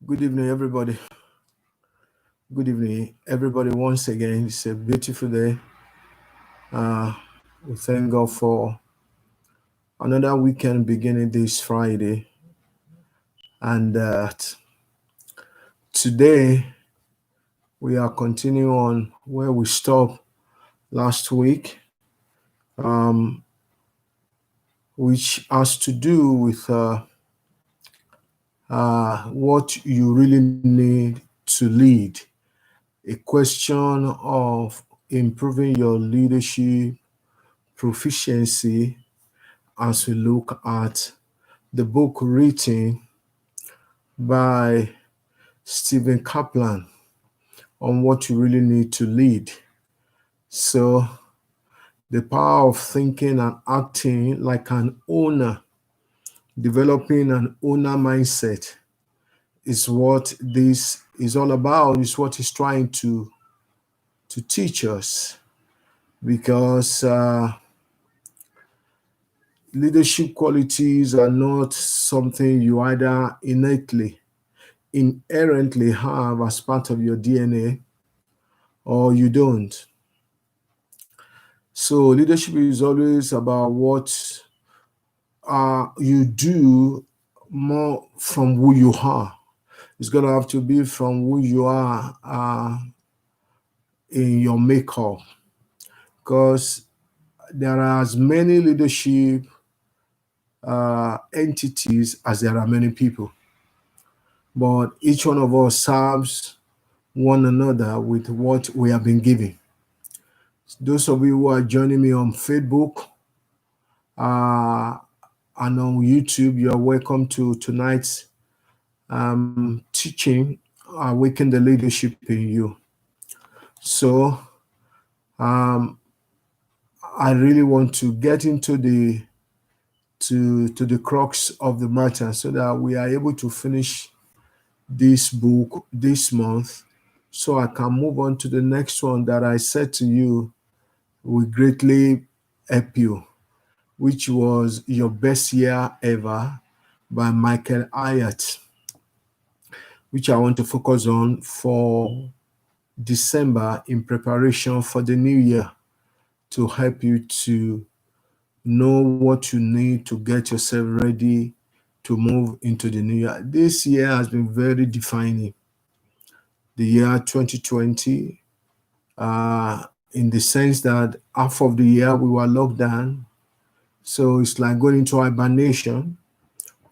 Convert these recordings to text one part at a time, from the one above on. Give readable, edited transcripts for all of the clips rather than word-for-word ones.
Good evening, everybody. Good evening, everybody. Once again, it's a beautiful day. We thank God for another weekend beginning this Friday. And today, we are continuing on where we stopped last week, which has to do with what you really need to lead. A question of improving your leadership proficiency as we look at the book written by Stephen Kaplan on what you really need to lead. So, the power of thinking and acting like an owner, developing an owner mindset is what this is all about, is what he's trying to teach us. Because leadership qualities are not something you either inherently have as part of your DNA or you don't. So leadership is always about what you do more from who you are. It's going to have to be from who you are in your makeup, because there are as many leadership entities as there are many people. But each one of us serves one another with what we have been given. Those of you who are joining me on Facebook and on YouTube, you are welcome to tonight's teaching, Awaken the Leadership in You. So I really want to get into the crux of the matter so that we are able to finish this book this month, so I can move on to the next one that I said to you will greatly help you, which was Your Best Year Ever by Michael Hyatt, which I want to focus on for December in preparation for the new year, to help you to know what you need to get yourself ready to move into the new year. This year has been very defining. The year 2020, in the sense that half of the year we were locked down. So it's like going into hibernation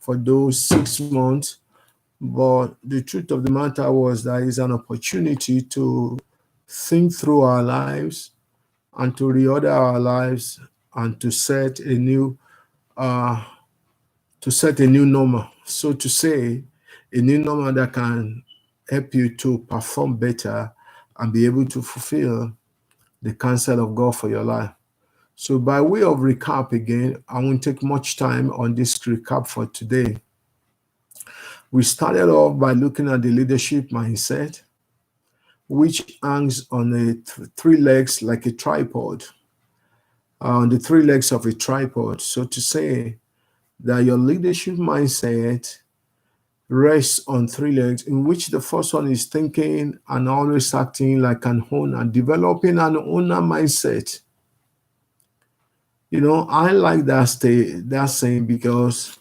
for those 6 months. But the truth of the matter was that it's an opportunity to think through our lives and to reorder our lives and to set a new normal, so to say, a new normal that can help you to perform better and be able to fulfill the counsel of God for your life. So by way of recap again, I won't take much time on this recap for today. We started off by looking at the leadership mindset, which hangs on three legs like a tripod, on the three legs of a tripod. So to say that your leadership mindset rests on three legs, in which the first one is thinking and always acting like an owner, developing an owner mindset. I like that saying, because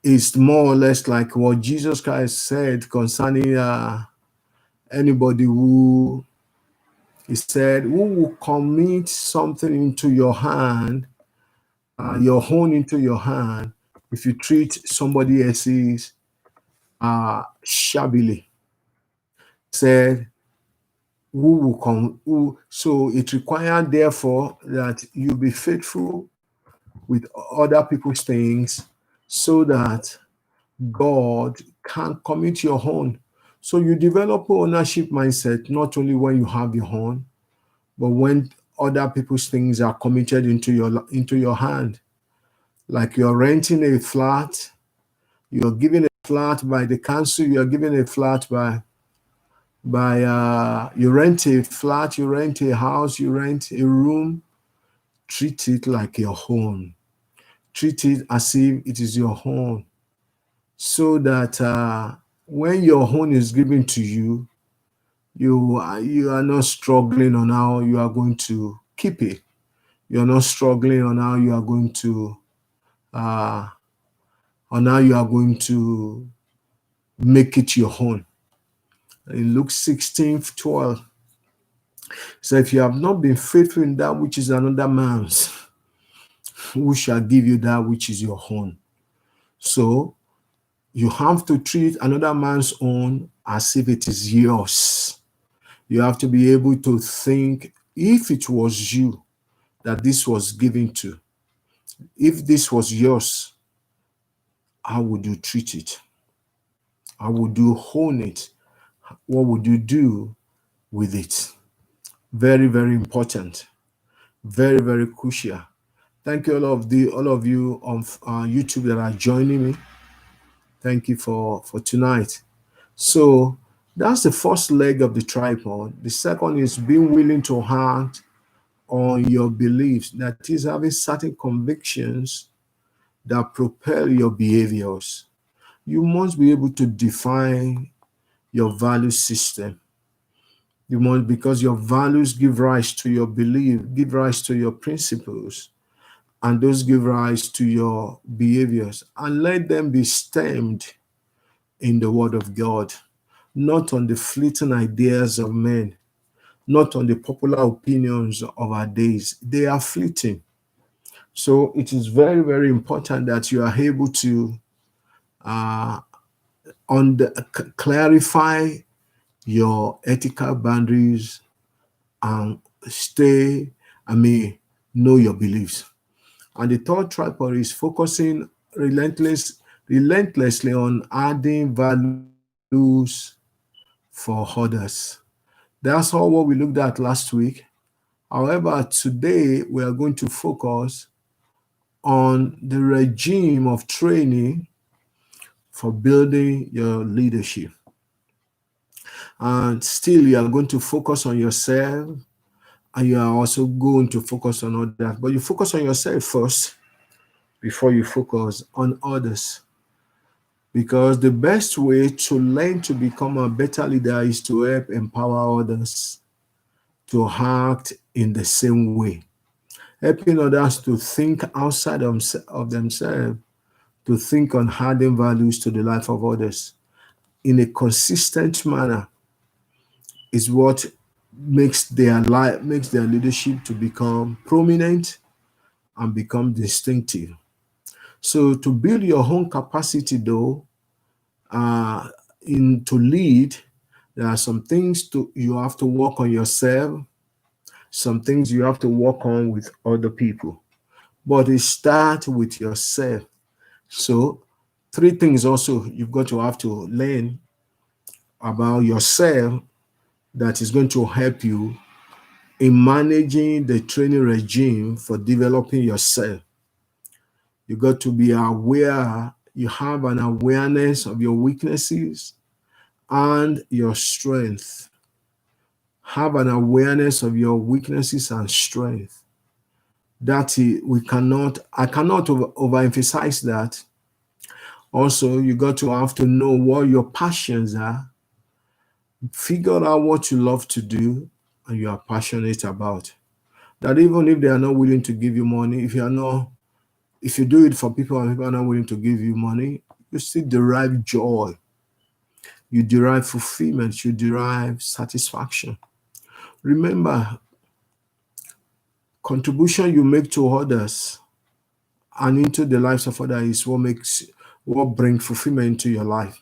it's more or less like what Jesus Christ said concerning anybody who, he said, who will commit something into your hand, your own into your hand, if you treat somebody else's shabbily. Said, who will come? So it required, therefore, that you be faithful with other people's things, so that God can commit your own. So you develop ownership mindset not only when you have your own, but when other people's things are committed into your hand. Like you're renting a flat, you're given a flat by the council, you're given a flat you rent a flat, you rent a house, you rent a room. Treat it like your own. Treat it as if it is your own, so that when your own is given to you, you are not struggling on how you are going to keep it. You are not struggling on how you are going to uh, make it your own. In Luke 16:12, so if you have not been faithful in that which is another man's, who shall give you that which is your own? So you have to treat another man's own as if it is yours. You have to be able to think, if it was you that this was given to, if this was yours, how would you treat it? How would you own it? What would you do with it? Very, very important. Very, very crucial. Thank you all of you on YouTube that are joining me. Thank you for tonight. So that's the first leg of the tripod. The second is being willing to act on your beliefs. That is, having certain convictions that propel your behaviors. You must be able to define your value system. You must, because your values give rise to your belief, give rise to your principles, and those give rise to your behaviors. And let them be stemmed in the Word of God, not on the fleeting ideas of men, not on the popular opinions of our days. They are fleeting. So it is very, very important that you are able to uh, clarify your ethical boundaries and know your beliefs. And the third tripod is focusing relentlessly on adding values for others. That's all what we looked at last week. However, today we are going to focus on the regime of training for building your leadership. And still, you are going to focus on yourself, and you are also going to focus on others. But you focus on yourself first before you focus on others. Because the best way to learn to become a better leader is to help empower others to act in the same way. Helping others to think outside of themselves, to think on adding values to the life of others in a consistent manner is what makes their leadership to become prominent and become distinctive. So to build your own capacity, though, to lead, there are some things you have to work on yourself, some things you have to work on with other people. But it starts with yourself. So 3 things also you've got to have to learn about yourself that is going to help you in managing the training regime for developing yourself. You got to be aware, you have an awareness of your weaknesses and your strength. Have an awareness of your weaknesses and strength. I cannot overemphasize that. Also, you got to have to know what your passions are. Figure out what you love to do and you are passionate about. That even if they are not willing to give you money, if you do it for people and people are not willing to give you money, you still derive joy. You derive fulfillment. You derive satisfaction. Remember, contribution you make to others and into the lives of others is what brings fulfillment into your life.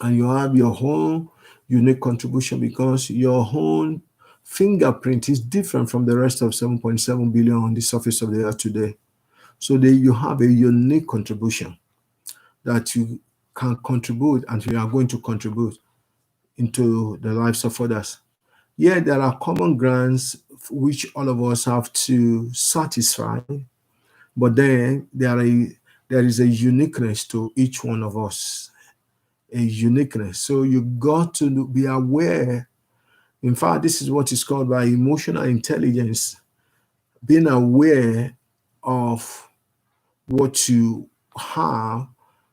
And you have your own unique contribution because your own fingerprint is different from the rest of 7.7 billion on the surface of the earth today. So you have a unique contribution that you can contribute and you are going to contribute into the lives of others. Yeah, there are common grounds which all of us have to satisfy, but then there is a uniqueness to each one of us, a uniqueness. So you got to be aware. In fact, this is what is called by emotional intelligence, being aware of what you have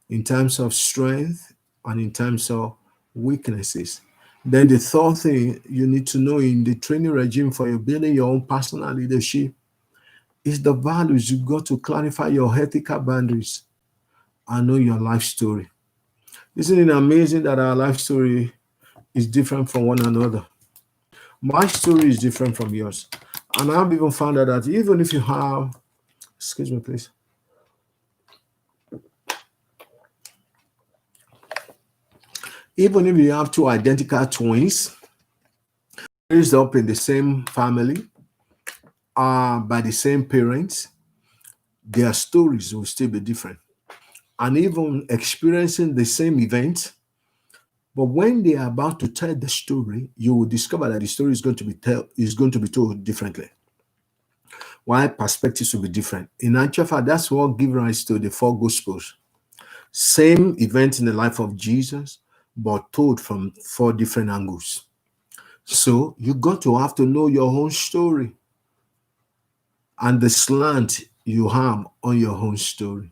in terms of strength and in times of weaknesses. Then the third thing you need to know in the training regime for you building your own personal leadership is the values. You got to clarify your ethical boundaries and know your life story. Isn't it amazing that our life story is different from one another? My story is different from yours. And I've even found out that even if you have, excuse me, please. Even if you have two identical twins raised up in the same family, by the same parents, their stories will still be different. And even experiencing the same event, but when they are about to tell the story, you will discover that the story is going to be told differently. Why perspectives will be different. In actual fact, that's what gives rise to the four gospels. Same event in the life of Jesus, but told from four different angles. So you got to have to know your own story and the slant you have on your own story.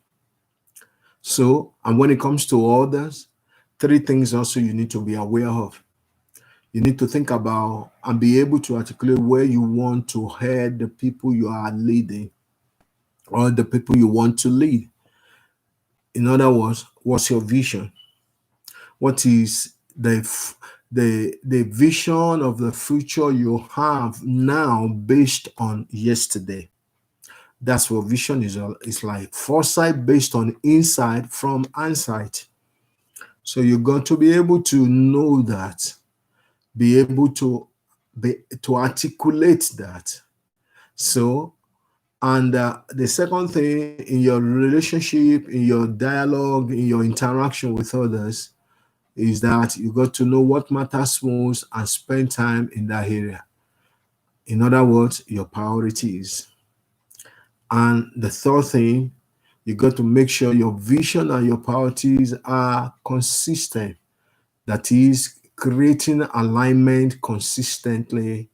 So, and when it comes to others, three things also you need to be aware of. You need to think about and be able to articulate where you want to head the people you are leading or the people you want to lead. In other words, what's your vision? What is the vision of the future you have now based on yesterday? That's what vision is. It's like foresight based on insight from hindsight. So you're going to be able to know that, be able to articulate that. So, and the second thing in your relationship, in your dialogue, in your interaction with others, is that you got to know what matters most and spend time in that area. In other words, your priorities. And the third thing, you got to make sure your vision and your priorities are consistent. That is, creating alignment consistently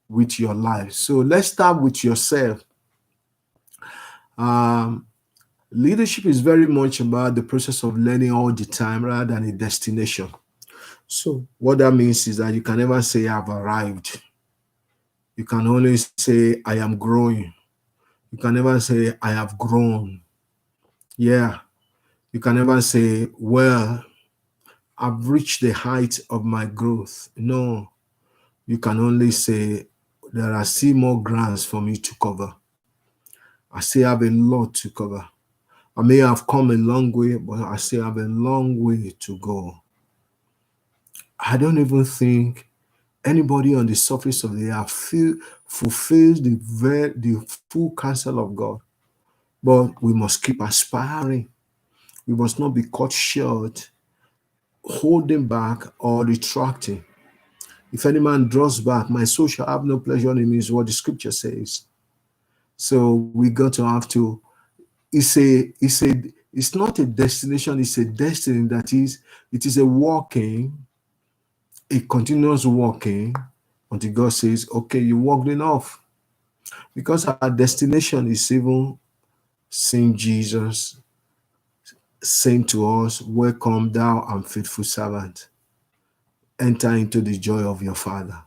with your life. So let's start with yourself. Um, Leadership is very much about the process of learning all the time rather than a destination. So what that means is that you can never say I've arrived. You can only say I am growing. You can never say I have grown. Yeah. You can never say, well, I've reached the height of my growth. No. You can only say there are still more grounds for me to cover. I still have a lot to cover. I may have come a long way, but I still have a long way to go. I don't even think anybody on the surface of the earth fulfills the full counsel of God. But we must keep aspiring. We must not be caught short, holding back or retracting. If any man draws back, my soul shall have no pleasure in him, is what the scripture says. So we got to have to, it's not a destination, it's a destiny. That is, it is a continuous walking until God says, okay, you walked enough. Because our destination is even seeing Jesus saying to us, welcome thou and faithful servant. Enter into the joy of your Father.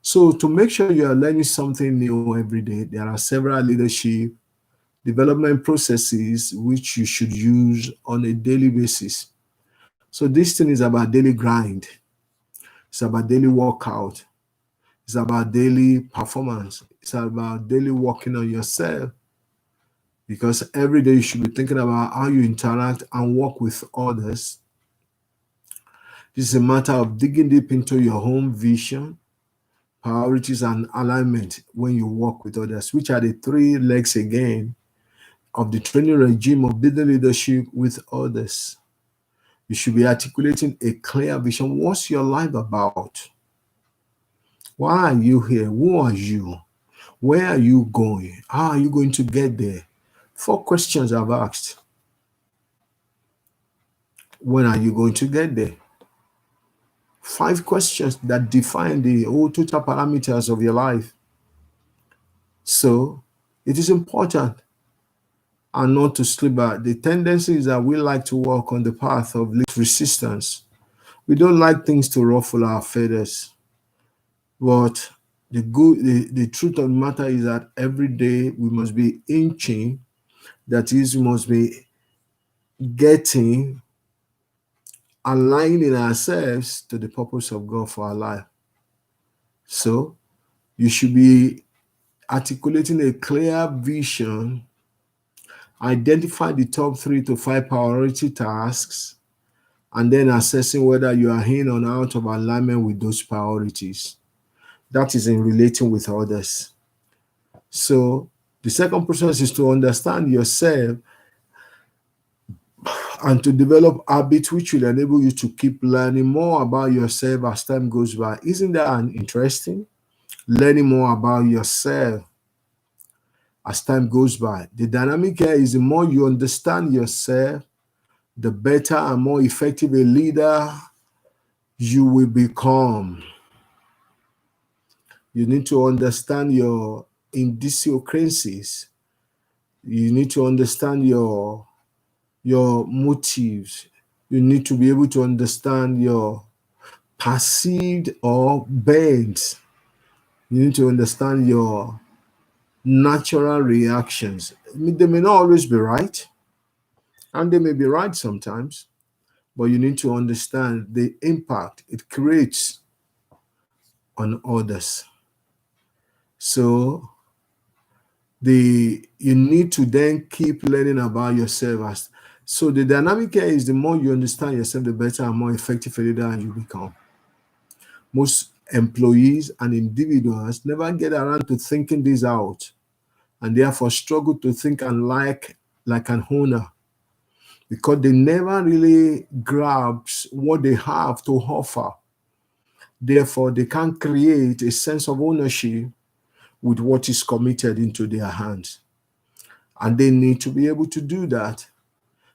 So to make sure you are learning something new every day, there are several leadership development processes which you should use on a daily basis. So this thing is about daily grind. It's about daily workout. It's about daily performance. It's about daily working on yourself. Because every day you should be thinking about how you interact and work with others. This is a matter of digging deep into your own vision, priorities, and alignment when you work with others, which are the three legs again of the training regime of building leadership with others. You should be articulating a clear vision. What's your life about? Why are you here? Who are you? Where are you going? How are you going to get there? 4 questions I've asked. When are you going to get there? 5 questions that define the whole total parameters of your life. So it is important and not to slip back. The tendency is that we like to walk on the path of least resistance. We don't like things to ruffle our feathers. But the truth of the matter is that every day we must be inching, that is, we must be getting, aligning ourselves to the purpose of God for our life. So you should be articulating a clear vision, identify the top 3 to 5 priority tasks, and then assessing whether you are in or out of alignment with those priorities. That is in relating with others. So the second process is to understand yourself and to develop habits which will enable you to keep learning more about yourself as time goes by. Isn't that interesting? Learning more about yourself as time goes by. The dynamic here is the more you understand yourself, the better and more effective a leader you will become. You need to understand your idiosyncrasies. You need to understand your motives. You need to be able to understand your perceived or bent. You need to understand your natural reactions. They may not always be right, and they may be right sometimes, but you need to understand the impact it creates on others. So you need to then keep learning about yourself. So the dynamic here is the more you understand yourself, the better and more effective a leader you become. Most employees and individuals never get around to thinking this out, and therefore struggle to think and like an owner, because they never really grasp what they have to offer. Therefore, they can't create a sense of ownership with what is committed into their hands. And they need to be able to do that.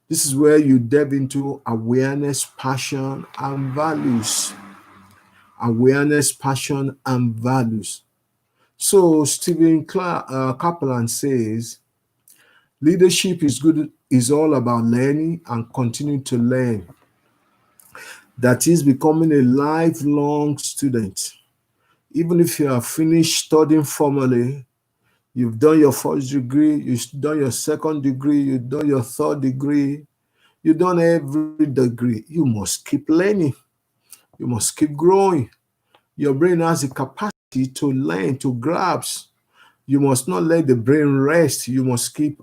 This is where you delve into awareness, passion, and values. Awareness, passion, and values. So Stephen Kaplan says, leadership is all about learning and continuing to learn. That is becoming a lifelong student. Even if you have finished studying formally, you've done your first degree, you've done your second degree, you've done your third degree, you've done every degree, you must keep learning. You must keep growing. Your brain has the capacity to learn, to grasp. You must not let the brain rest. You must keep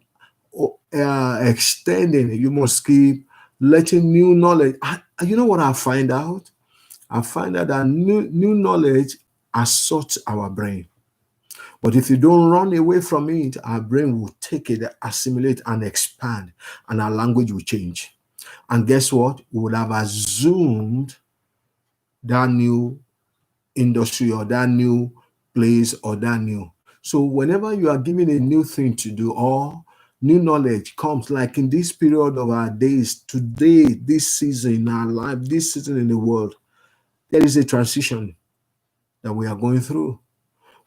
extending. You must keep letting new knowledge. You know what I find out? I find out that new knowledge assaults our brain. But if you don't run away from it, our brain will take it, assimilate, and expand, and our language will change. And guess what? We would have assumed that new industry or that new place or that new. So whenever you are given a new thing to do or new knowledge comes, like in this period of our days, today, this season in our life, this season in the world, there is a transition that we are going through.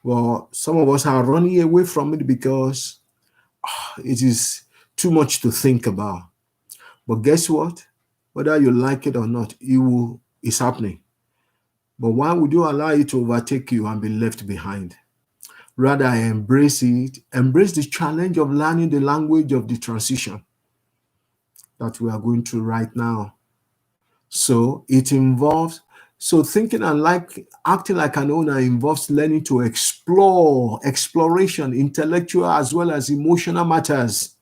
Well, some of us are running away from it because it is too much to think about. But guess what? Whether you like it or not, it's happening. But why would you allow it to overtake you and be left behind? Rather, embrace it. Embrace the challenge of learning the language of the transition that we are going through right now. So it involves, thinking and acting like an owner involves learning to explore, exploration, intellectual as well as emotional matters.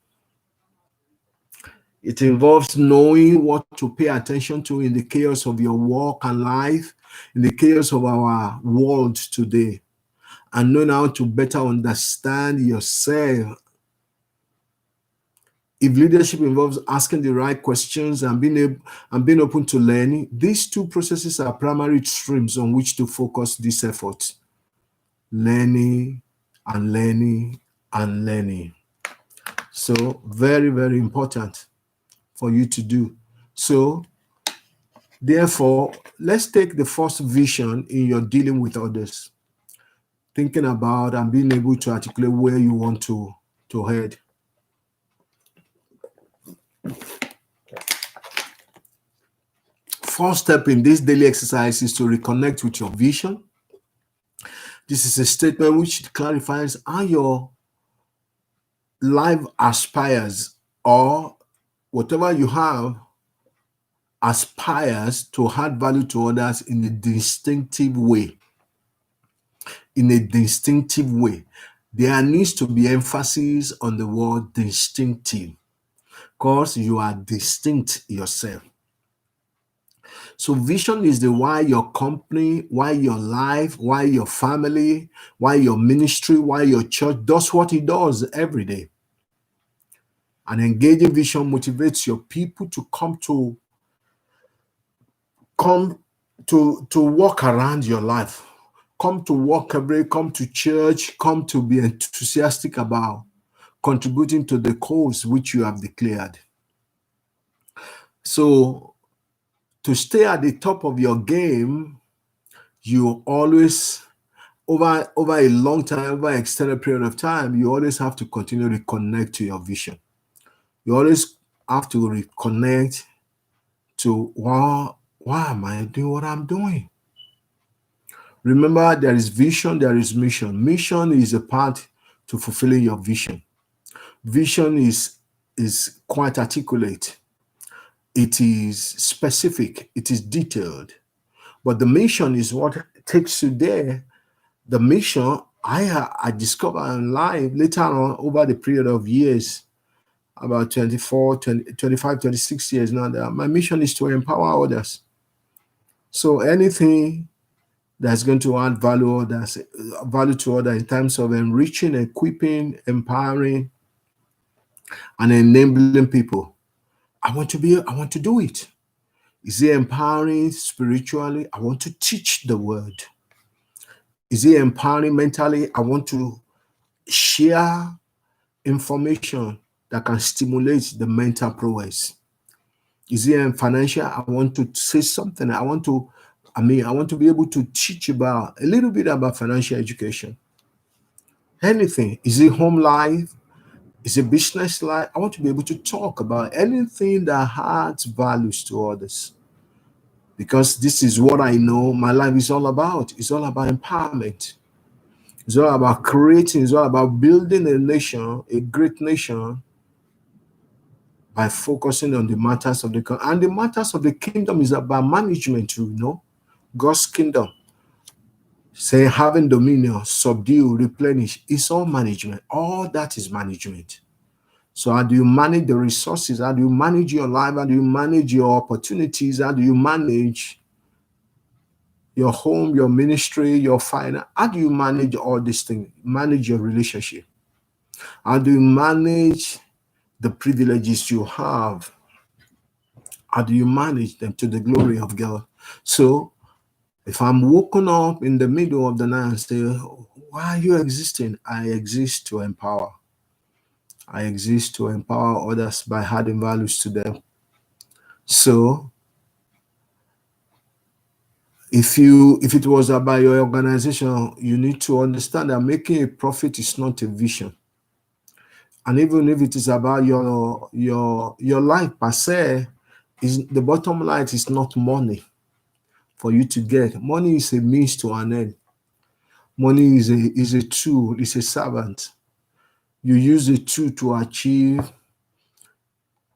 It involves knowing what to pay attention to in the chaos of your work and life, in the chaos of our world today, and knowing how to better understand yourself. If leadership involves asking the right questions and being open to learning, these two processes are primary streams on which to focus this effort. Learning and learning and learning. So very, very important for you to do. So therefore, let's take the first vision in your dealing with others. Thinking about and being able to articulate where you want to head. First step in this daily exercise is to reconnect with your vision. This is a statement which clarifies how your life aspires, or whatever you have aspires to add value to others in a distinctive way. In a distinctive way. There needs to be emphasis on the word distinctive, because you are distinct yourself. So vision is the why your company, why your life, why your family, why your ministry, why your church does what it does every day. An engaging vision motivates your people to walk around your life, come to work every day, come to church, come to be enthusiastic about contributing to the cause which you have declared. So to stay at the top of your game, you always, over a long time, over an extended period of time, you always have to continue to connect to your vision. You always have to reconnect to why am I doing what I'm doing? Remember, there is vision, there is mission. Mission is a part to fulfilling your vision. Vision is quite articulate. It is specific. It is detailed. But the mission is what takes you there. The mission, I discovered in life later on over the period of years, about 24, 20, 25, 26 years now, that my mission is to empower others. So anything that's going to add value to others in terms of enriching, equipping, empowering, and enabling people, I want to do it. Is it empowering spiritually? I want to teach the word. Is it empowering mentally? I want to share information that can stimulate the mental prowess. Is it financial? I want to say something. I want to be able to teach about a little bit about financial education. Anything. Is it home life? Is it business life? I want to be able to talk about anything that adds values to others. Because this is what I know my life is all about. It's all about empowerment. It's all about creating. It's all about building a nation, a great nation, by focusing on the matters of the kingdom. And the matters of the kingdom is about management, God's kingdom. Say having dominion, subdue, replenish. It's all management. All that is management. So how do you manage the resources? How do you manage your life? How do you manage your opportunities? How do you manage your home, your ministry, your finance? How do you manage all these things? Manage your relationship. How do you manage the privileges you have? How do you manage them to the glory of God? So if I'm woken up in the middle of the night and say, why are you existing? I exist to empower. I exist to empower others by adding values to them. So if it was about your organization, you need to understand that making a profit is not a vision. And even if it is about your life per se, is the bottom line is not money for you to get. Money is a means to an end. Money is a tool, is a servant. You use a tool to achieve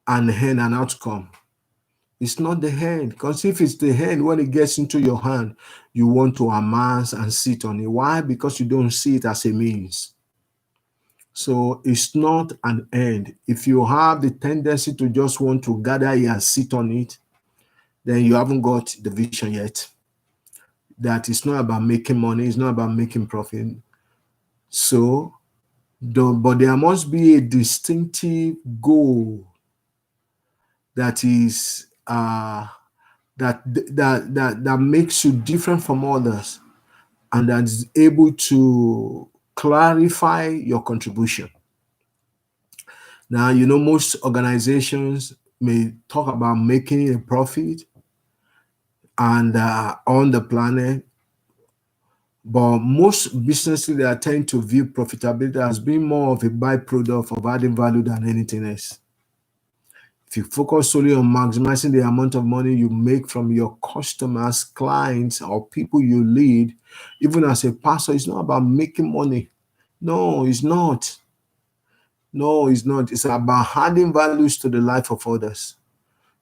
and end an outcome. It's not the hand, because if it's the hand, when it gets into your hand, you want to amass and sit on it. Why? Because you don't see it as a means. So it's not an end. If you have the tendency to just want to gather here and sit on it, then you haven't got the vision yet. That it's not about making money, it's not about making profit. So, but there must be a distinctive goal that is that makes you different from others, and that is able to clarify your contribution. Now, most organizations may talk about making a profit and on the planet, but most business leaders tend to view profitability as being more of a byproduct of adding value than anything else. If you focus solely on maximizing the amount of money you make from your customers, clients, or people you lead, even as a pastor, it's not about making money. No, it's not. No, it's not. It's about adding values to the life of others.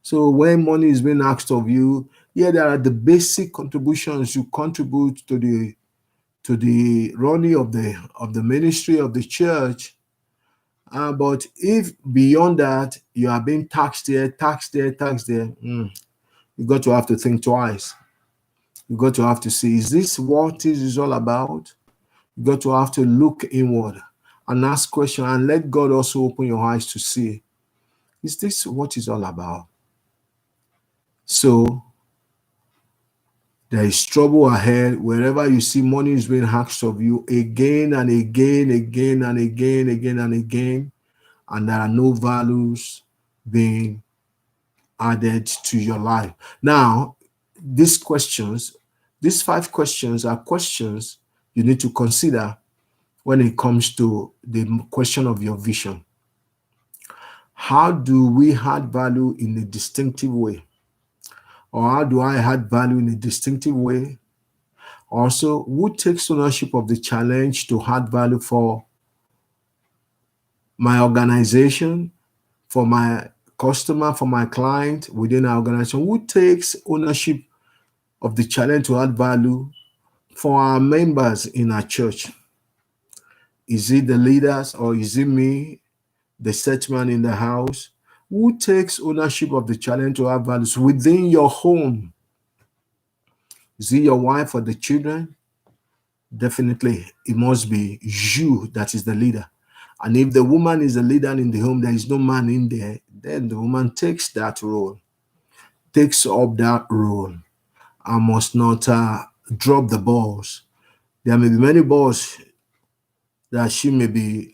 So when money is being asked of you, yeah, there are the basic contributions you contribute to the running of the ministry of the church. But if beyond that you are being taxed here, taxed there, taxed there, you got to have to think twice. You got to have to see, is this what this is all about? You got to have to look inward and ask questions and let God also open your eyes to see, is this what it's all about? So there is trouble ahead wherever you see money is being asked of you again and again, again and again, again and again, and there are no values being added to your life. Now, these questions, these 5 questions are questions you need to consider when it comes to the question of your vision. How do we add value in a distinctive way? Or how do I add value in a distinctive way? Also, who takes ownership of the challenge to add value for my organization, for my customer, for my client within our organization? Who takes ownership of the challenge to add value for our members in our church? Is it the leaders or is it me, the set man in the house? Who takes ownership of the challenge to add values within your home? Is it your wife or the children? Definitely, it must be you that is the leader. And if the woman is the leader in the home, there is no man in there, then the woman takes that role, takes up that role, and must not drop the balls. There may be many balls that she may be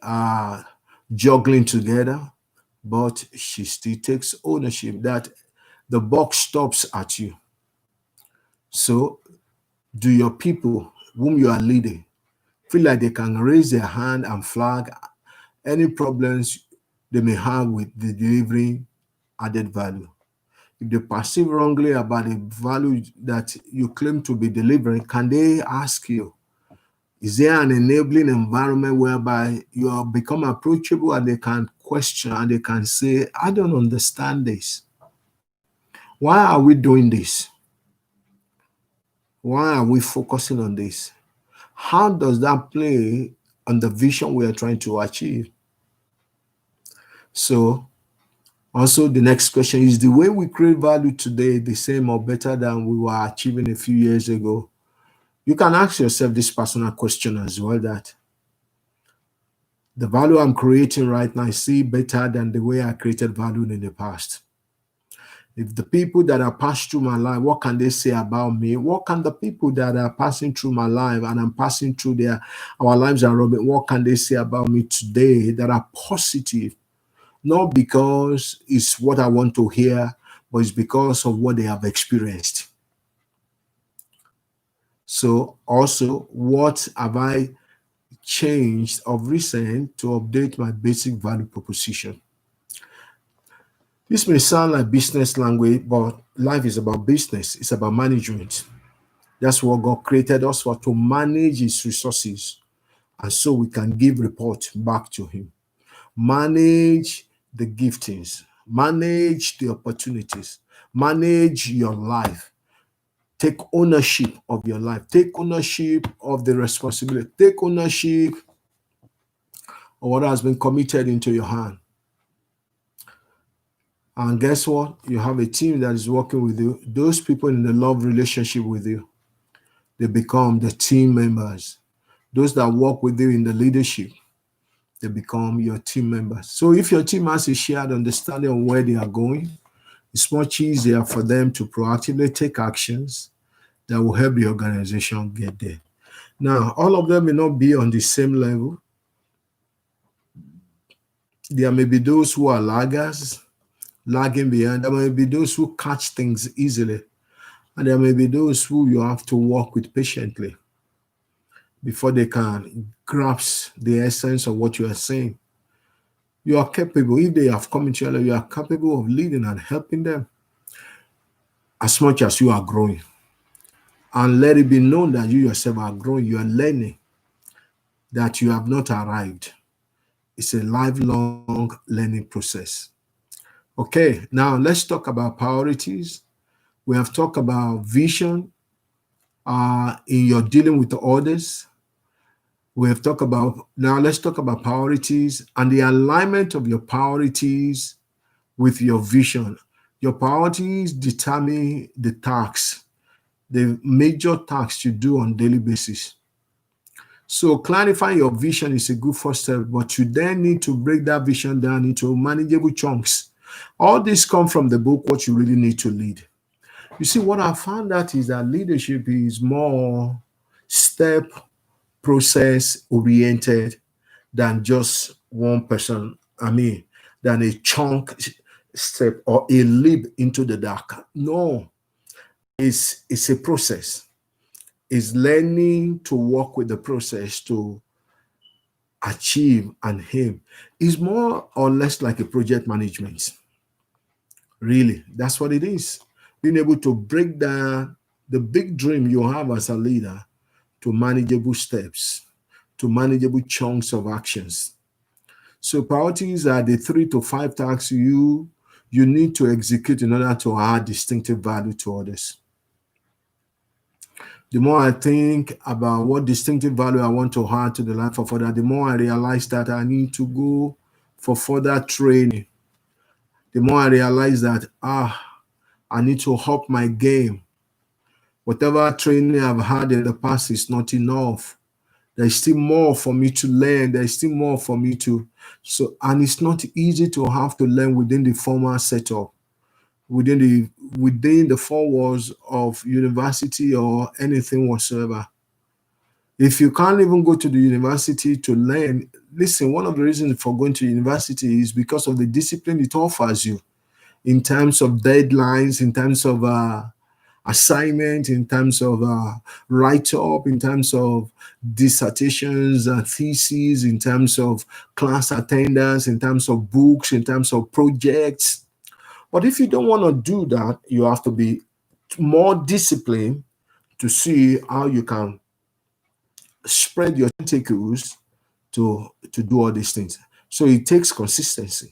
juggling together, but she still takes ownership that the buck stops at you. So, do your people whom you are leading feel like they can raise their hand and flag any problems they may have with the delivering added value? If they perceive wrongly about the value that you claim to be delivering, can they ask you, is there an enabling environment whereby you have become approachable and they can question and they can say, I don't understand this. Why are we doing this? Why are we focusing on this? How does that play on the vision we are trying to achieve? So, also the next question is, the way we create value today the same or better than we were achieving a few years ago? You can ask yourself this personal question as well, that the value I'm creating right now, I see better than the way I created value in the past. If the people that are passed through my life, what can they say about me? What can the people that are passing through my life and I'm passing through our lives are rubbing, what can they say about me today that are positive? Not because it's what I want to hear, but it's because of what they have experienced. So also, what have I changed of recent to update my basic value proposition? This may sound like business language, but life is about business. It's about management. That's what God created us for, to manage his resources. And so we can give report back to him. Manage the giftings, manage the opportunities, manage your life. Take ownership of your life. Take ownership of the responsibility. Take ownership of what has been committed into your hand. And guess what? You have a team that is working with you. Those people in the love relationship with you, they become the team members. Those that work with you in the leadership, they become your team members. So if your team has a shared understanding of where they are going, it's much easier for them to proactively take actions that will help the organization get there. Now, all of them may not be on the same level. There may be those who are laggers, lagging behind. There may be those who catch things easily. And there may be those who you have to work with patiently before they can grasp the essence of what you are saying. You are capable. If they have come into your life, you are capable of leading and helping them as much as you are growing. And let it be known that you yourself are growing, you are learning, that you have not arrived. It's a lifelong learning process. Okay, now let's talk about priorities. We have talked about vision in your dealing with others. We have talked about, now let's talk about priorities and the alignment of your priorities with your vision. Your priorities determine the tasks, the major tasks you do on a daily basis. So clarifying your vision is a good first step, but you then need to break that vision down into manageable chunks. All this come from the book, What You Really Need to Lead. You see, what I found out is that leadership is more step process oriented than just one person. I mean, than a chunk step or a leap into the dark. No, it's a process. It's learning to work with the process to achieve and aim. It's more or less like a project management. Really, that's what it is. Being able to break down the big dream you have as a leader to manageable steps, to manageable chunks of actions. So priorities are the 3 to 5 tasks you need to execute in order to add distinctive value to others. The more I think about what distinctive value I want to add to the life of others, the more I realize that I need to go for further training. The more I realize that I need to up my game. Whatever training I've had in the past is not enough. There's still more for me to learn. There's still more for me to and it's not easy to have to learn within the formal setup, within the four walls of university or anything whatsoever. If you can't even go to the university to learn, listen, one of the reasons for going to university is because of the discipline it offers you in terms of deadlines, in terms of assignment, in terms of write-up, in terms of dissertations and theses, in terms of class attendance, in terms of books, in terms of projects. But if you don't want to do that, you have to be more disciplined to see how you can spread your tentacles to do all these things. So it takes consistency.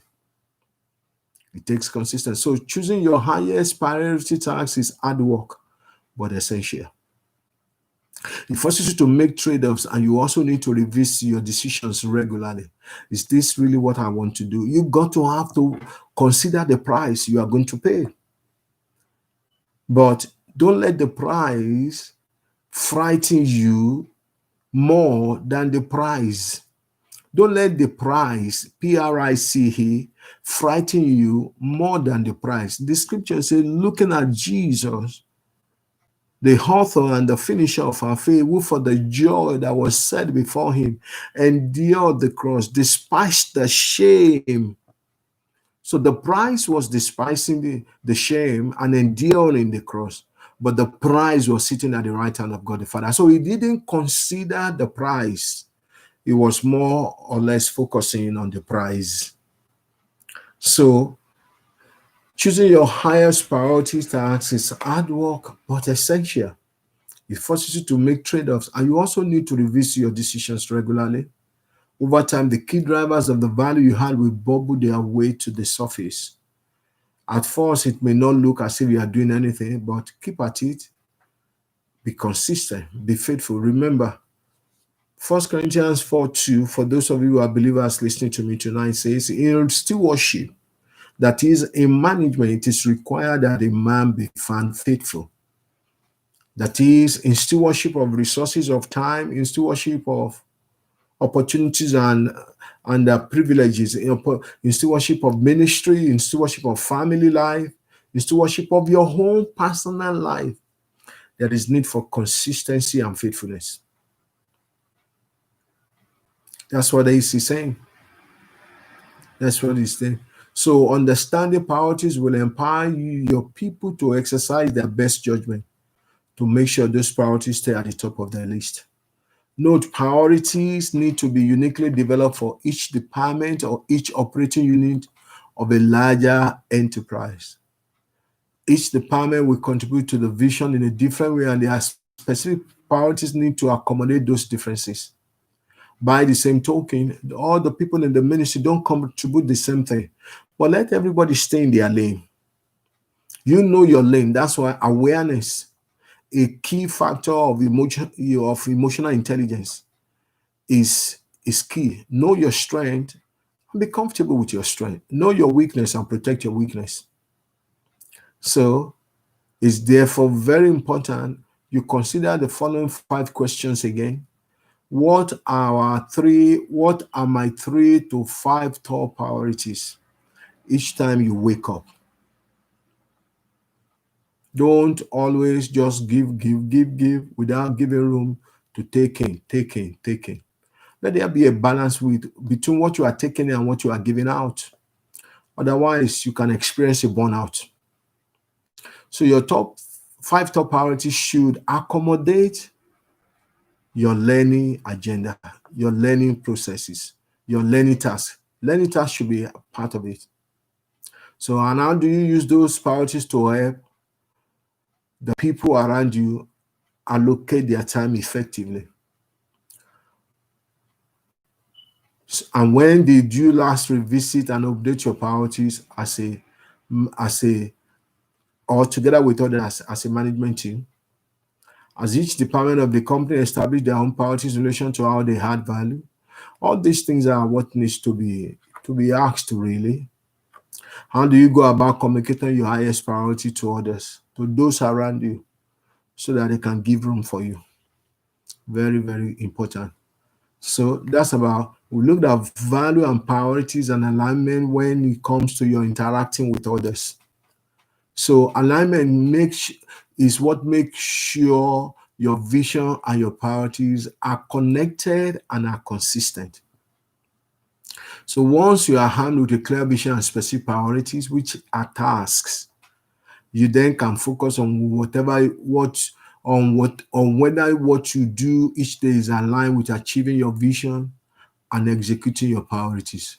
It takes consistency. So choosing your highest priority task is hard work, but essential. It forces you to make trade-offs, and you also need to revisit your decisions regularly. Is this really what I want to do? You got to have to consider the price you are going to pay. But don't let the price frighten you more than the prize. Don't let the prize, Price, frighten you more than the prize. The scripture says, looking at Jesus, the author and the finisher of our faith, who for the joy that was set before him endured the cross, despised the shame. So the prize was despising the shame and enduring the cross. But the prize was sitting at the right hand of God the Father. So he didn't consider the prize. He was more or less focusing on the prize. So choosing your highest priority task is hard work, but essential. It forces you to make trade-offs, and you also need to revisit your decisions regularly. Over time, the key drivers of the value you had will bubble their way to the surface. At first, it may not look as if you are doing anything, but keep at it. Be consistent, be faithful. Remember, 1 Corinthians 4:2, for those of you who are believers listening to me tonight, says, in stewardship, that is, in management, it is required that a man be found faithful. That is, in stewardship of resources of time, in stewardship of opportunities and privileges, in stewardship of ministry, in stewardship of family life, in stewardship of your own personal life, there is need for consistency and faithfulness. That's what he's saying. That's what he's saying. So understanding priorities will empower your people to exercise their best judgment to make sure those priorities stay at the top of their list. Note, priorities need to be uniquely developed for each department or each operating unit of a larger enterprise. Each department will contribute to the vision in a different way, and their specific priorities need to accommodate those differences. By the same token, all the people in the ministry don't contribute the same thing, but let everybody stay in their lane. You know your lane. That's why awareness, a key factor of emotional intelligence, is key. Know your strength and be comfortable with your strength. Know your weakness and protect your weakness. So it's therefore very important you consider the following 5 questions again. What are my 3 to 5 top priorities each time you wake up? Don't always just give without giving room to take in. Let there be a balance between what you are taking in and what you are giving out. Otherwise, you can experience a burnout. So your 5 top priorities should accommodate your learning agenda, your learning processes, your learning tasks. Learning tasks should be a part of it. So, and how do you use those priorities to help the people around you allocate their time effectively? And when did you last revisit and update your priorities as a or together with others as a management team? As each department of the company established their own priorities in relation to how they add value? All these things are what needs to be asked really. How do you go about communicating your highest priority to others, to those around you, so that they can give room for you? Very, very important. So that's about, we looked at value and priorities and alignment when it comes to your interacting with others. So alignment is what makes sure your vision and your priorities are connected and are consistent. So once you are armed with a clear vision and specific priorities, which are tasks, you then can focus on whether what you do each day is aligned with achieving your vision and executing your priorities.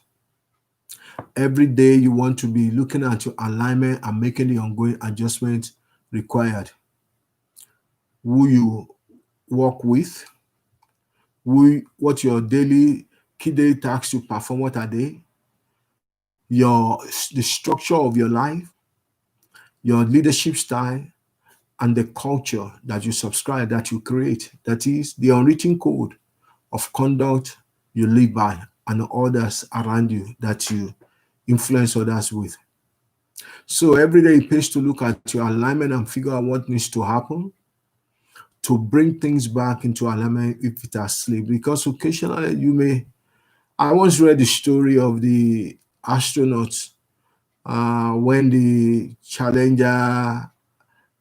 Every day you want to be looking at your alignment and making the ongoing adjustments required. Who you work with, what your daily key day tasks you perform, what are they? The structure of your life, your leadership style, and the culture that you subscribe, that you create. That is the unwritten code of conduct you live by and others around you that you influence others with. So every day it pays to look at your alignment and figure out what needs to happen to bring things back into alignment if it has slipped. Because occasionally I once read the story of the astronauts when the Challenger,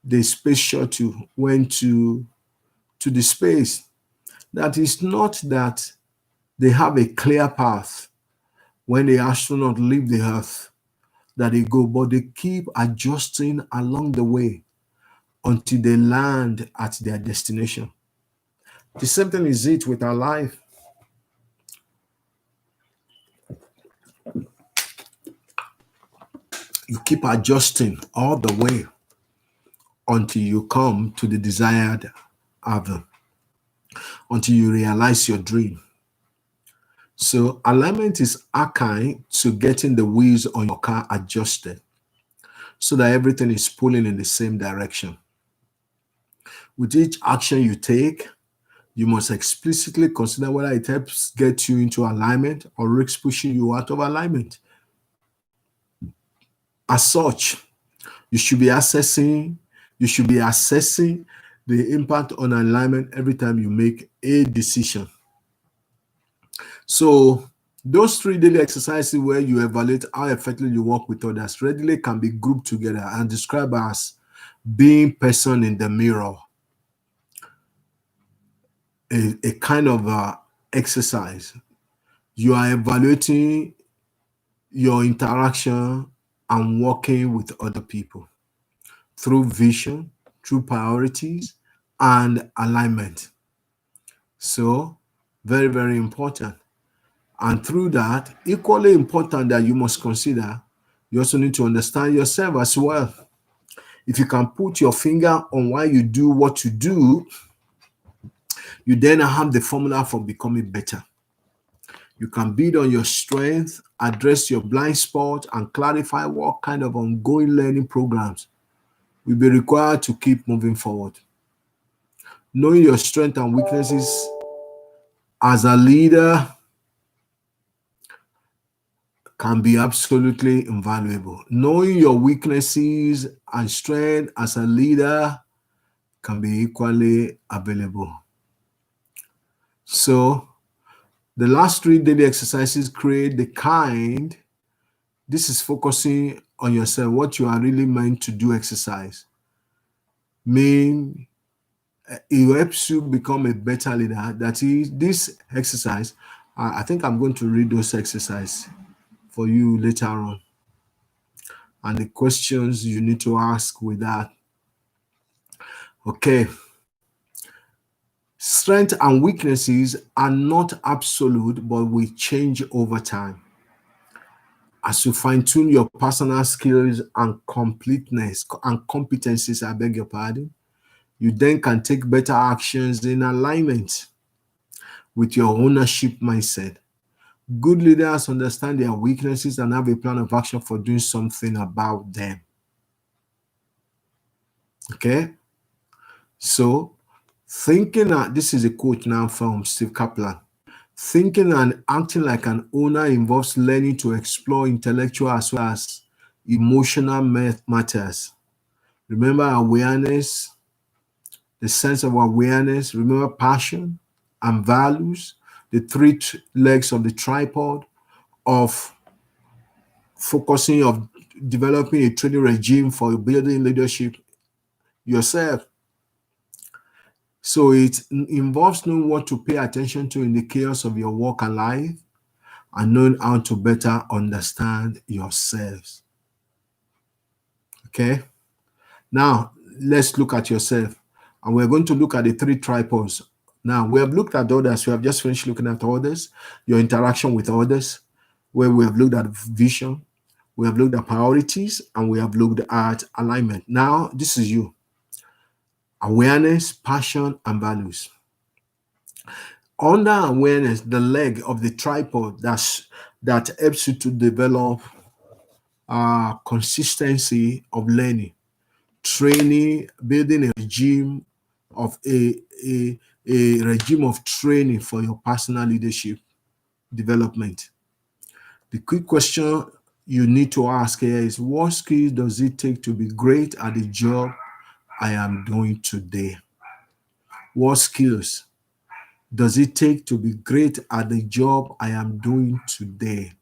the space shuttle, went to the space. That is not that they have a clear path when the astronaut leave the Earth that they go, but they keep adjusting along the way until they land at their destination. The same thing is it with our life. You keep adjusting all the way until you come to the desired haven, until you realize your dream. So alignment is akin to getting the wheels on your car adjusted so that everything is pulling in the same direction. With each action you take, you must explicitly consider whether it helps get you into alignment or risks pushing you out of alignment. As such, you should be assessing the impact on alignment every time you make a decision. So those 3 daily exercises where you evaluate how effectively you work with others readily can be grouped together and described as being person in the mirror. A kind of exercise. You are evaluating your interaction and working with other people through vision, through priorities, and alignment. So, very, very important. And through that, equally important that you must consider, you also need to understand yourself as well. If you can put your finger on why you do what you do, you then have the formula for becoming better. You can build on your strength, address your blind spot, and clarify what kind of ongoing learning programs will be required to keep moving forward. Knowing your strengths and weaknesses as a leader can be absolutely invaluable. Knowing your weaknesses and strength as a leader can be equally available. So, the last 3 daily exercises create the kind. This is focusing on yourself, what you are really meant to do exercise. Mean it helps you become a better leader. That is, this exercise, I think I'm going to read those exercises for you later on. And the questions you need to ask with that. Okay. Strengths and weaknesses are not absolute, but will change over time. As you fine-tune your personal skills and completeness and competencies, I beg your pardon, you then can take better actions in alignment with your ownership mindset. Good leaders understand their weaknesses and have a plan of action for doing something about them. Okay? So, this is a quote now from Steve Kaplan. Thinking and acting like an owner involves learning to explore intellectual as well as emotional matters. Remember awareness, the sense of awareness. Remember passion and values, the three legs of the tripod of focusing, of developing a training regime for building leadership yourself. So it involves knowing what to pay attention to in the chaos of your work and life, and knowing how to better understand yourselves. Okay? Now, let's look at yourself. And we're going to look at the 3 tripods. Now, we have looked at others. We have just finished looking at others, your interaction with others, where we have looked at vision, we have looked at priorities, and we have looked at alignment. Now, this is you. Awareness, passion, and values. Under awareness, the leg of the tripod that helps you to develop consistency of learning, training, building a regime of a regime of training for your personal leadership development. The quick question you need to ask here is, what skills does it take to be great at the job I am doing today? What skills does it take to be great at the job I am doing today?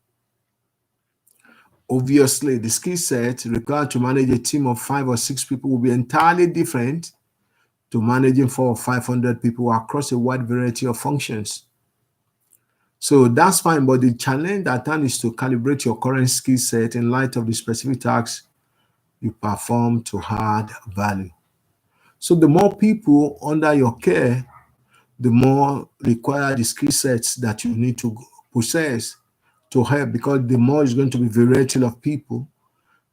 Obviously, the skill set required to manage a team of 5 or 6 people will be entirely different to managing 400 or 500 people across a wide variety of functions. So that's fine, but the challenge at hand is to calibrate your current skill set in light of the specific tasks you perform to add value. So the more people under your care, the more required the skill sets that you need to possess to help, because the more is going to be variety of people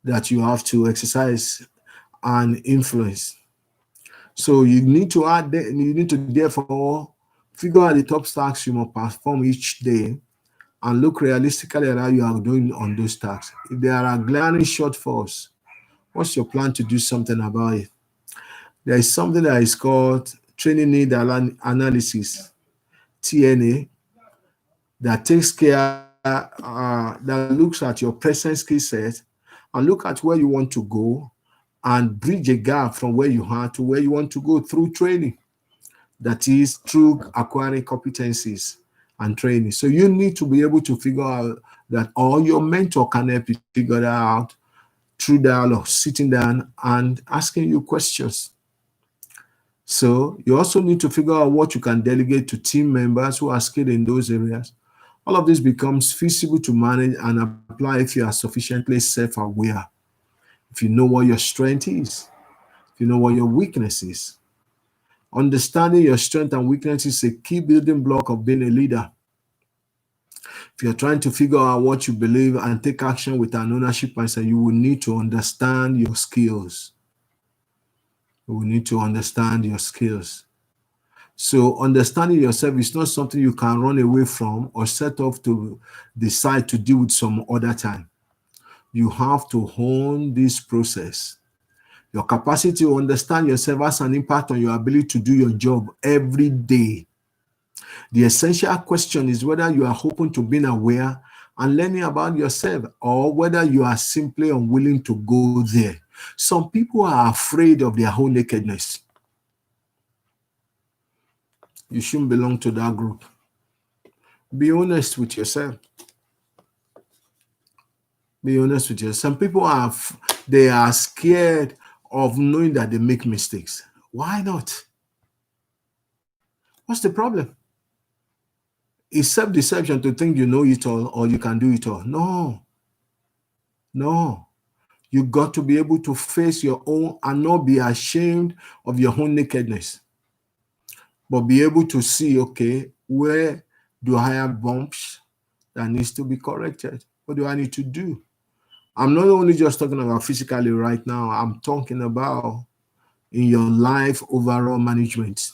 that you have to exercise and influence. So you need to therefore figure out the top tasks you must perform each day and look realistically at how you are doing on those tasks. If there are glaring shortfalls, what's your plan to do something about it? There is something that is called training need analysis, TNA, that takes care, that looks at your present skill set and look at where you want to go and bridge a gap from where you are to where you want to go through training. That is through acquiring competencies and training. So you need to be able to figure out that, or your mentor can help you figure that out through dialogue, sitting down and asking you questions. So you also need to figure out what you can delegate to team members who are skilled in those areas. All of this becomes feasible to manage and apply if you are sufficiently self-aware. If you know what your strength is, if you know what your weakness is. Understanding your strength and weakness is a key building block of being a leader. If you're trying to figure out what you believe and take action with an ownership mindset, you will need to understand your skills. You will need to understand your skills. So understanding yourself is not something you can run away from or set off to decide to deal with some other time. You have to hone this process. Your capacity to understand yourself has an impact on your ability to do your job every day. The essential question is whether you are open to being aware and learning about yourself, or whether you are simply unwilling to go there. Some people are afraid of their own nakedness. You shouldn't belong to that group. Be honest with yourself. Be honest with yourself. Some people they are scared of knowing that they make mistakes. Why not? What's the problem? It's self-deception to think you know it all or you can do it all. No. You got to be able to face your own and not be ashamed of your own nakedness, but be able to see, okay, where do I have bumps that needs to be corrected? What do I need to do? I'm not only just talking about physically right now. I'm talking about in your life overall management,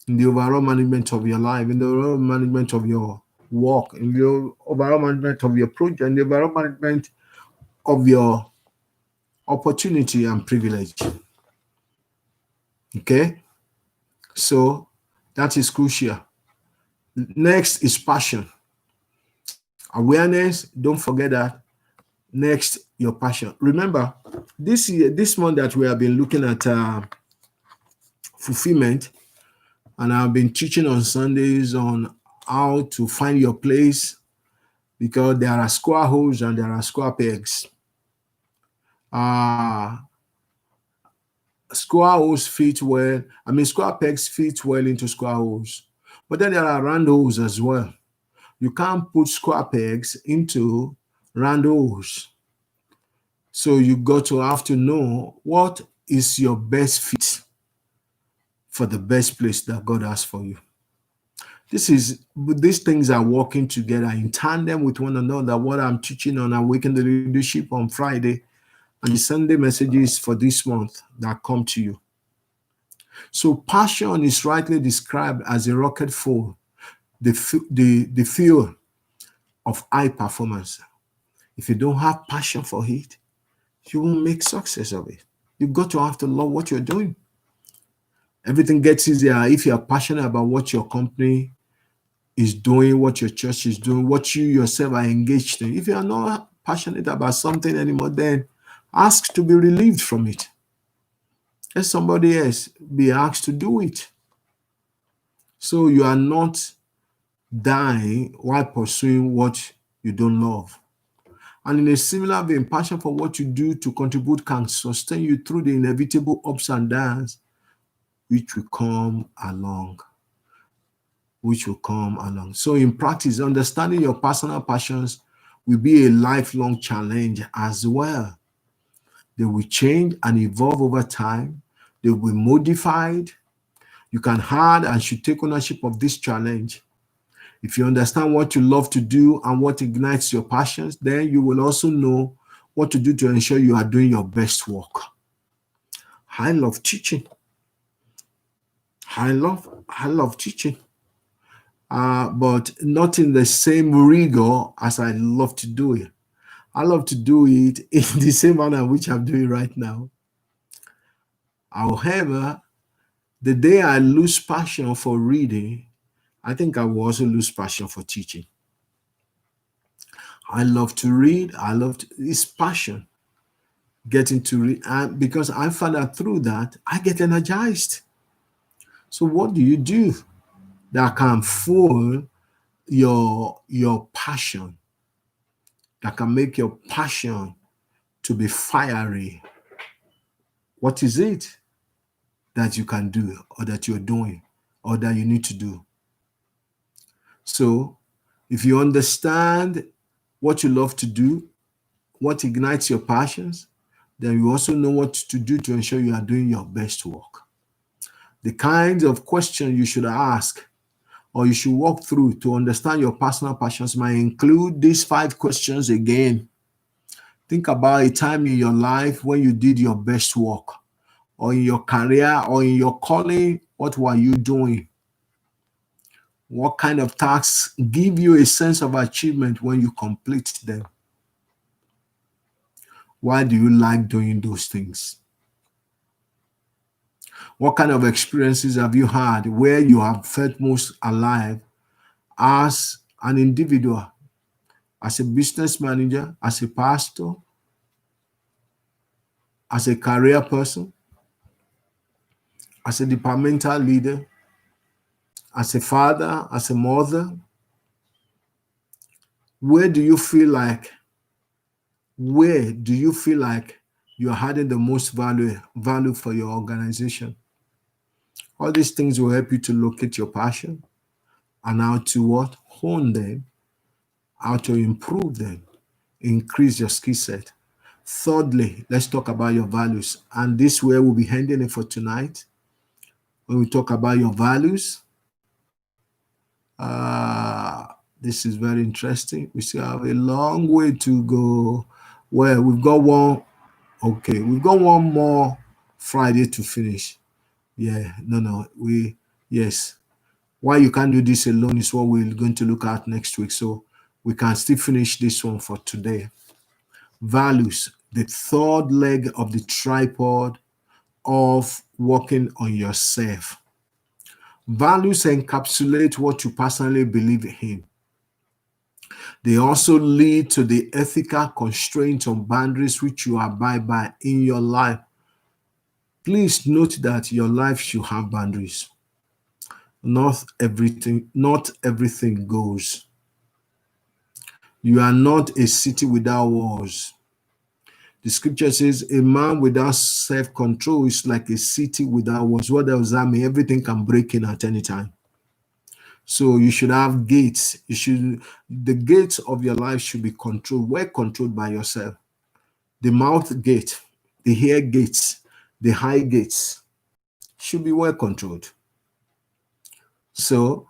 in the overall management of your life, in the overall management of your work, in the overall management of your project, in the overall management of your opportunity and privilege. Okay? So that is crucial. Next is passion. Awareness, don't forget that. Next, your passion. Remember, this month that we have been looking at fulfillment, and I've been teaching on Sundays on how to find your place, because there are square holes and there are square pegs. Square holes fit well. Square pegs fit well into square holes. But then there are round holes as well. You can't put square pegs into round holes. So you got to have to know what is your best fit for the best place that God has for you. These things are working together in tandem with one another. What I'm teaching on Awaken the Leadership on Friday and the Sunday messages for this month that come to you. So passion is rightly described as a rocket fuel, the fuel of high performance. If you don't have passion for it, you won't make success of it. You've got to have to love what you're doing. Everything gets easier if you're passionate about what your company is doing, what your church is doing, what you yourself are engaged in. If you are not passionate about something anymore, then ask to be relieved from it. Let somebody else be asked to do it. So you are not dying while pursuing what you don't love. And in a similar vein, passion for what you do to contribute can sustain you through the inevitable ups and downs which will come along. So in practice, understanding your personal passions will be a lifelong challenge as well. They will change and evolve over time. They will be modified. You can add and should take ownership of this challenge. If you understand what you love to do and what ignites your passions, then you will also know what to do to ensure you are doing your best work. I love teaching. I love teaching. But not in the same rigor as I love to do it. I love to do it in the same manner in which I'm doing right now. However, the day I lose passion for reading, I think I will also lose passion for teaching. I love to read. It's passion getting to read. And because I found out through that, I get energized. So what do you do that can fuel your passion, that can make your passion to be fiery? What is it that you can do, or that you're doing, or that you need to do? So if you understand what you love to do, what ignites your passions, then you also know what to do to ensure you are doing your best work. The kinds of questions you should ask or you should walk through to understand your personal passions might include these 5 questions again. Think about a time in your life when you did your best work, or in your career, or in your calling. What were you doing? What kind of tasks give you a sense of achievement when you complete them? Why do you like doing those things? What kind of experiences have you had where you have felt most alive as an individual, as a business manager, as a pastor, as a career person, as a departmental leader, as a father, as a mother? Where do you feel like you're adding the most value for your organization? All these things will help you to locate your passion and how to what? Hone them, how to improve them, increase your skill set. Thirdly, let's talk about your values. And this way we'll be ending it for tonight. When we talk about your values, this is very interesting. We still have a long way to go. Well, we've got one. Okay, we've got one more Friday to finish. Yeah, no. Yes. Why you can't do this alone is what we're going to look at next week. So we can still finish this one for today. Values, the third leg of the tripod of working on yourself. Values encapsulate what you personally believe in. They also lead to the ethical constraints and boundaries which you abide by in your life. Please note that your life should have boundaries. Not everything goes. You are not a city without walls. The scripture says a man without self-control is like a city without walls. What does that mean? Everything can break in at any time. So you should have gates. The gates of your life should be controlled. Well controlled by yourself. The mouth gate, the ear gates, the eye gates should be well controlled. So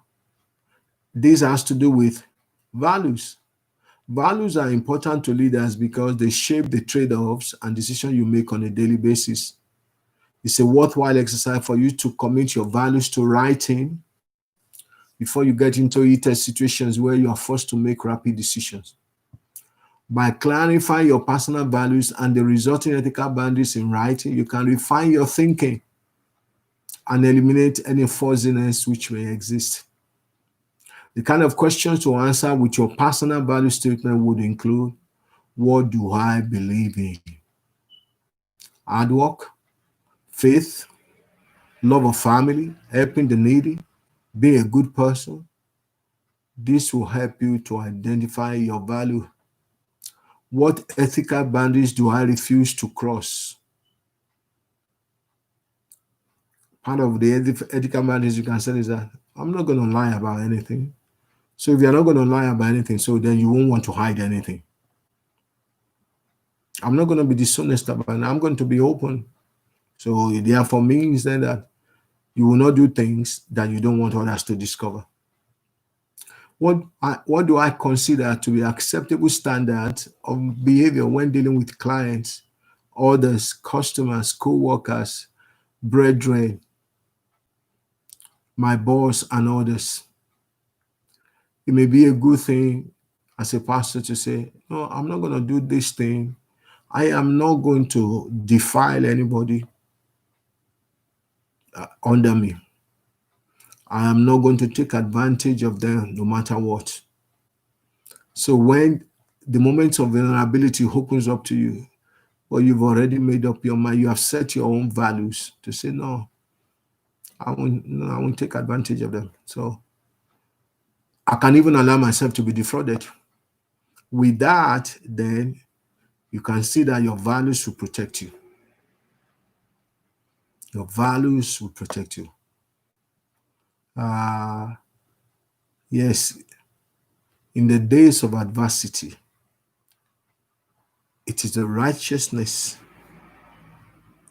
this has to do with values. Values are important to leaders because they shape the trade-offs and decisions you make on a daily basis. It's a worthwhile exercise for you to commit your values to writing before you get into heated situations where you are forced to make rapid decisions. By clarifying your personal values and the resulting ethical boundaries in writing, you can refine your thinking and eliminate any fuzziness which may exist. The kind of questions to answer with your personal value statement would include, what do I believe in? Hard work, faith, love of family, helping the needy, being a good person. This will help you to identify your value. What ethical boundaries do I refuse to cross? Part of the ethical boundaries you can say is that I'm not going to lie about anything. So if you're not going to lie about anything, so then you won't want to hide anything. I'm not going to be dishonest about it. I'm going to be open. So therefore means then that you will not do things that you don't want others to discover. What do I consider to be acceptable standards of behavior when dealing with clients, others, customers, co-workers, brethren, my boss, and others? It may be a good thing as a pastor to say, no, I'm not going to do this thing. I am not going to defile anybody under me. I am not going to take advantage of them no matter what. So when the moment of vulnerability opens up to you, or you've already made up your mind, you have set your own values to say, no, I won't take advantage of them. So I can even allow myself to be defrauded. With that, then you can see that your values will protect you. Your values will protect you. Yes, in the days of adversity, it is the righteousness,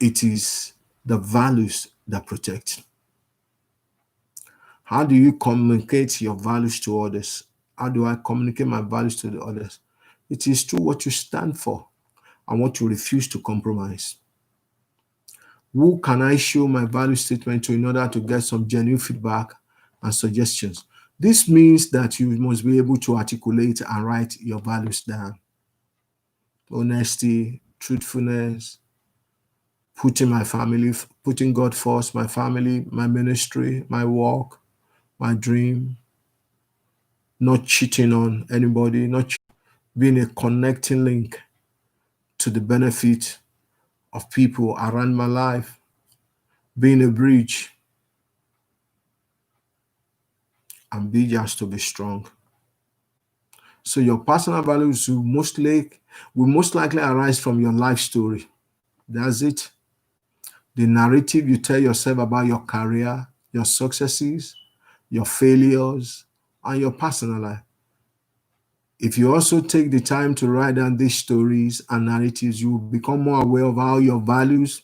it is the values that protect. How do you communicate your values to others? How do I communicate my values to the others? It is through what you stand for and what you refuse to compromise. Who can I show my value statement to in order to get some genuine feedback and suggestions? This means that you must be able to articulate and write your values down. Honesty, truthfulness, putting God first, my family, my ministry, my work, my dream, not cheating on anybody, not being a connecting link to the benefit of people around my life, being a bridge, and be just to be strong. So your personal values will most likely arise from your life story. That's it. The narrative you tell yourself about your career, your successes, your failures, and your personal life. If you also take the time to write down these stories and narratives, you will become more aware of how your values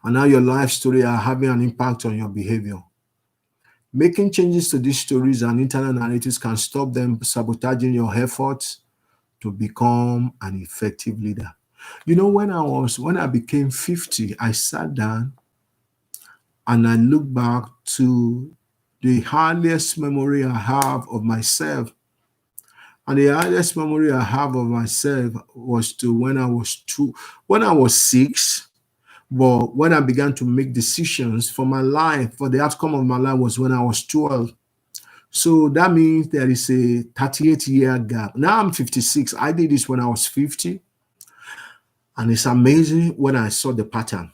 and how your life story are having an impact on your behavior. Making changes to these stories and internal narratives can stop them sabotaging your efforts to become an effective leader. You know, when I became 50, I sat down and I looked back to the earliest memory I have of myself. And the earliest memory I have of myself was to when I was 6. But when I began to make decisions for my life, for the outcome of my life, was when I was 12. So that means there is a 38-year gap. Now I'm 56. I did this when I was 50. And it's amazing when I saw the pattern.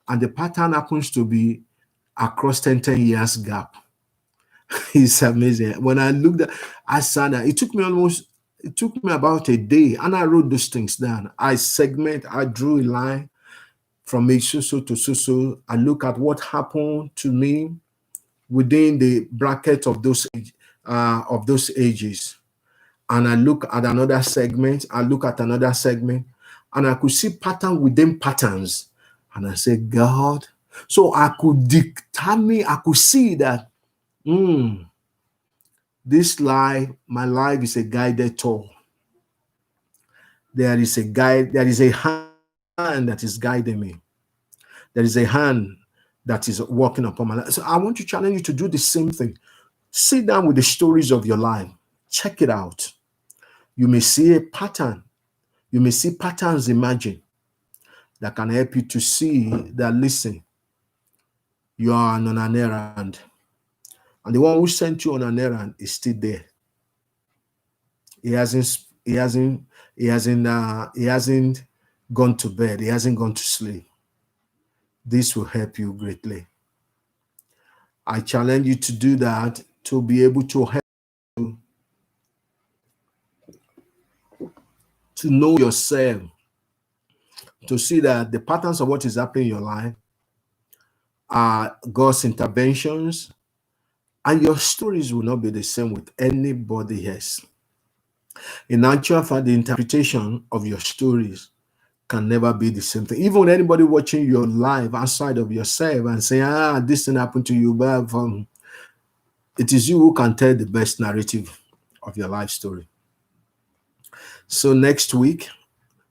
And the pattern happens to be across 10 years gap. It's amazing. When I looked at, I saw that it took me about a day, and I wrote those things down. I drew a line from age so to so. I look at what happened to me within the bracket of those ages. And I look at another segment, and I could see pattern within patterns. And I said, God, so I could see that this life, my life is a guided tour. There is a hand that is guiding me. There is a hand that is working upon my life. So I want to challenge you to do the same thing. Sit down with the stories of your life. Check it out. You may see a pattern. You may see patterns emerging that can help you to see that, listen, you are on an errand. And the one who sent you on an errand is still there. He hasn't gone to bed. He hasn't gone to sleep. This will help you greatly. I challenge you to do that, to be able to help you to know yourself, to see that the patterns of what is happening in your life are God's interventions, and your stories will not be the same with anybody else. In actual fact, the interpretation of your stories can never be the same thing. Even anybody watching your life outside of yourself and saying, this thing happened to you, but it is you who can tell the best narrative of your life story. So next week,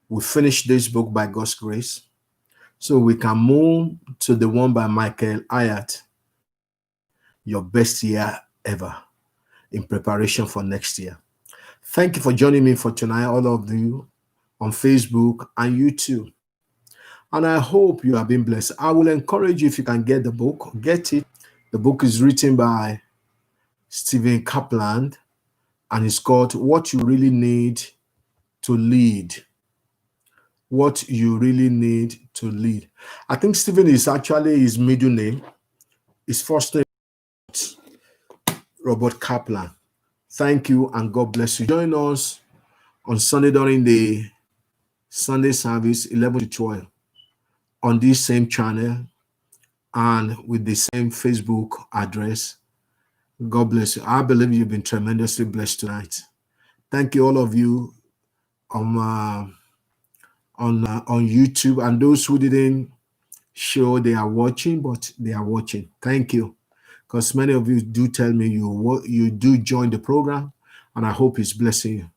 we finish this book by God's grace. So we can move to the one by Michael Hyatt, Your Best Year Ever, in preparation for next year. Thank you for joining me for tonight, all of you on Facebook and YouTube. And I hope you have been blessed. I will encourage you, if you can get the book, get it. The book is written by Stephen Kaplan, and it's called What You Really Need to Lead. What You Really Need to Lead. I think Stephen is actually his middle name. His first name is Robert Kaplan. Thank you, and God bless you. Join us on Sunday during the Sunday service, 11 to 12, on this same channel and with the same Facebook address. God bless you. I believe you've been tremendously blessed tonight. Thank you, all of you on YouTube, and those who didn't show they are watching, but they are watching. Thank you. Because many of you do tell me you do join the program, and I hope it's blessing you.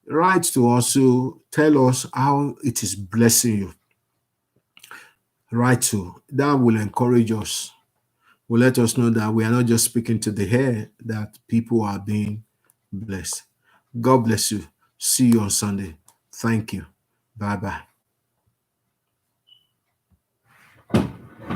Write to also tell us how it is blessing you. Write to that will encourage us. Will let us know that we are not just speaking to the hair, that people are being blessed. God bless you. See you on Sunday. Thank you. Bye bye.